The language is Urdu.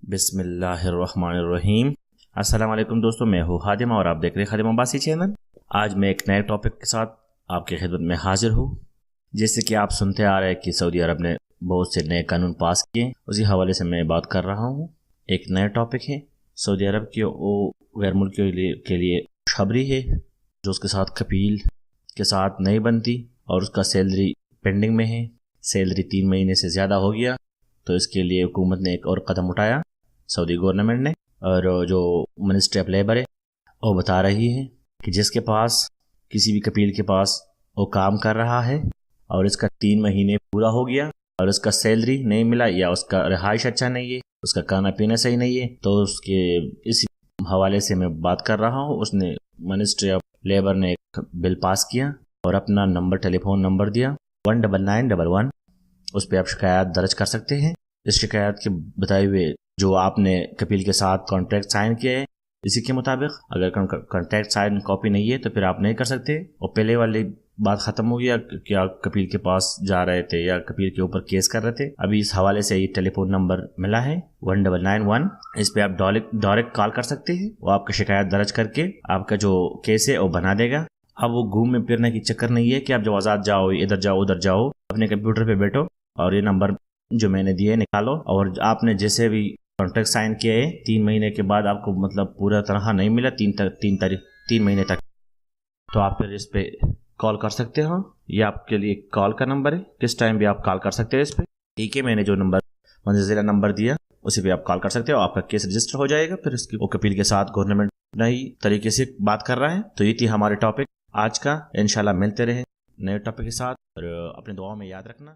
بسم اللہ الرحمن الرحیم۔ السلام علیکم دوستوں، میں ہوں خادم اور آپ دیکھ رہے ہیں خادم عباسی چینل۔ آج میں ایک نئے ٹاپک کے ساتھ آپ کی خدمت میں حاضر ہوں۔ جیسے کہ آپ سنتے آ رہے ہیں کہ سعودی عرب نے بہت سے نئے قانون پاس کیے، اسی حوالے سے میں بات کر رہا ہوں۔ ایک نیا ٹاپک ہے سعودی عرب کی وہ غیر ملکیوں کے لیے خوشخبری ہے جو اس کے ساتھ کفیل کے ساتھ نہیں بنتی اور اس کا سیلری پینڈنگ میں ہے، سیلری 3 مہینے سے زیادہ ہو گیا، تو اس کے لیے حکومت نے ایک اور قدم اٹھایا، سعودی گورنمنٹ نے، اور جو منسٹری آف لیبر ہے وہ بتا رہی ہے کہ جس کے پاس کسی بھی کفیل کے پاس وہ کام کر رہا ہے اور اس کا 3 مہینے پورا ہو گیا اور اس کا سیلری نہیں ملا یا اس کا رہائش اچھا نہیں ہے، اس کا کھانا پینا صحیح نہیں ہے، تو اس کے اس حوالے سے میں بات کر رہا ہوں۔ اس نے منسٹری آف لیبر نے ایک بل پاس کیا اور اپنا نمبر، ٹیلی فون نمبر دیا 19911، اس پہ آپ شکایات درج کر سکتے ہیں۔ اس شکایات کے بتائے ہوئے جو آپ نے کفیل کے ساتھ کانٹریکٹ سائن کیا ہے، اسی کے مطابق اگر کانٹریکٹ سائن کاپی نہیں ہے تو پھر آپ نہیں کر سکتے، اور پہلے والی بات ختم ہو گیا کہ آپ کفیل کے پاس جا رہے تھے یا کفیل کے اوپر کیس کر رہے تھے۔ ابھی اس حوالے سے یہ ٹیلی فون نمبر ملا ہے 1991، اس پہ آپ ڈائریکٹ کال کر سکتے ہیں، وہ آپ کا شکایت درج کر کے آپ کا جو کیس ہے وہ بنا دے گا۔ اب وہ گھومنے پھرنے کی چکر نہیں ہے کہ آپ جو آزاد جاؤ، ادھر جاؤ ادھر جاؤ، اپنے کمپیوٹر پہ بیٹھو اور یہ نمبر جو میں نے دیے نکالو، اور آپ نے جیسے بھی کانٹریکٹ سائن کیا ہے 3 مہینے کے بعد آپ کو مطلب پورا طرح نہیں ملا 3 مہینے تک، تو آپ پھر اس پہ کال کر سکتے ہو۔ یہ آپ کے لیے کال کا نمبر ہے، کس ٹائم بھی آپ کال کر سکتے ہیں اس پہ، ٹھیک ہے۔ میں نے جو نمبر منزلہ نمبر دیا اسی پہ آپ کال کر سکتے ہو، آپ کا کیس رجسٹر ہو جائے گا۔ پھر اس کی وہ کفیل کے ساتھ گورنمنٹ نئی طریقے سے بات کر رہا ہے۔ تو یہ تھی ہمارے ٹاپک آج کا، انشاءاللہ ملتے رہے نئے ٹاپک کے ساتھ، اور اپنے دعاؤں میں یاد رکھنا۔